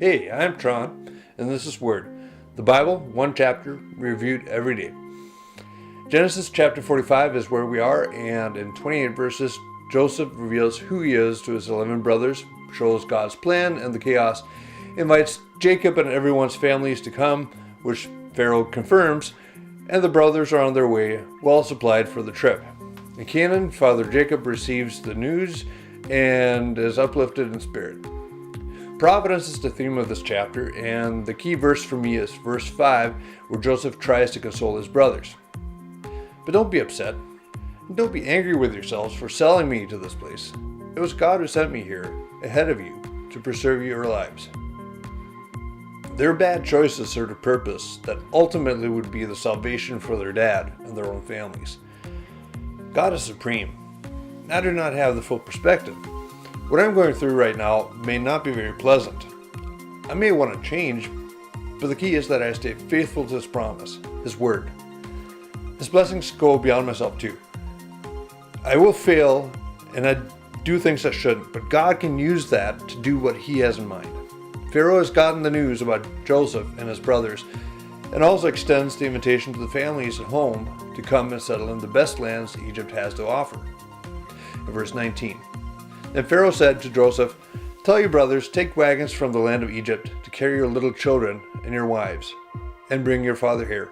Hey, I'm Tron, and this is Word, the Bible, one chapter, reviewed every day. Genesis chapter 45 is where we are, and in 28 verses, Joseph reveals who he is to his 11 brothers, shows God's plan and the chaos, invites Jacob and everyone's families to come, which Pharaoh confirms, and the brothers are on their way, well supplied for the trip. In Canaan, Father Jacob receives the news and is uplifted in spirit. Providence is the theme of this chapter, and the key verse for me is verse 5, where Joseph tries to console his brothers. But don't be upset, and don't be angry with yourselves for selling me to this place. It was God who sent me here, ahead of you, to preserve your lives. Their bad choices served a purpose that ultimately would be the salvation for their dad and their own families. God is supreme. I do not have the full perspective. What I'm going through right now may not be very pleasant. I may want to change, but the key is that I stay faithful to His promise, His word. His blessings go beyond myself too. I will fail and I do things I shouldn't, but God can use that to do what He has in mind. Pharaoh has gotten the news about Joseph and his brothers and also extends the invitation to the families at home to come and settle in the best lands Egypt has to offer. In verse 19. Then Pharaoh said to Joseph, "Tell your brothers, take wagons from the land of Egypt to carry your little children and your wives, and bring your father here."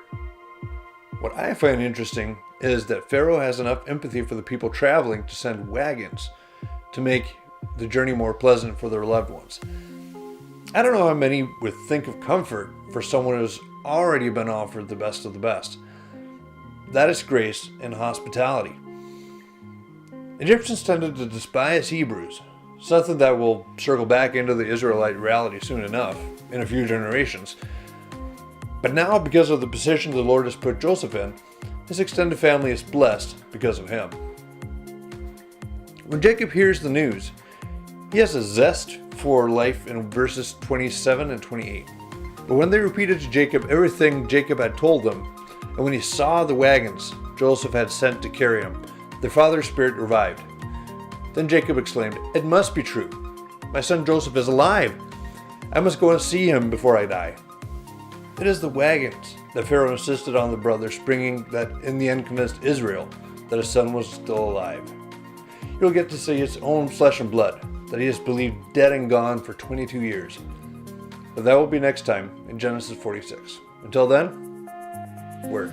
What I find interesting is that Pharaoh has enough empathy for the people traveling to send wagons to make the journey more pleasant for their loved ones. I don't know how many would think of comfort for someone who's already been offered the best of the best. That is grace and hospitality. Egyptians tended to despise Hebrews, something that will circle back into the Israelite reality soon enough, in a few generations. But now, because of the position the Lord has put Joseph in, his extended family is blessed because of him. When Jacob hears the news, he has a zest for life in verses 27 and 28. But when they repeated to Jacob everything Jacob had told them, and when he saw the wagons Joseph had sent to carry him, their father's spirit revived. Then Jacob exclaimed, "It must be true. My son Joseph is alive. I must go and see him before I die." It is the wagons that Pharaoh insisted on the brothers bringing that in the end convinced Israel that his son was still alive. He'll get to see his own flesh and blood that he has believed dead and gone for 22 years. But that will be next time in Genesis 46. Until then, Word.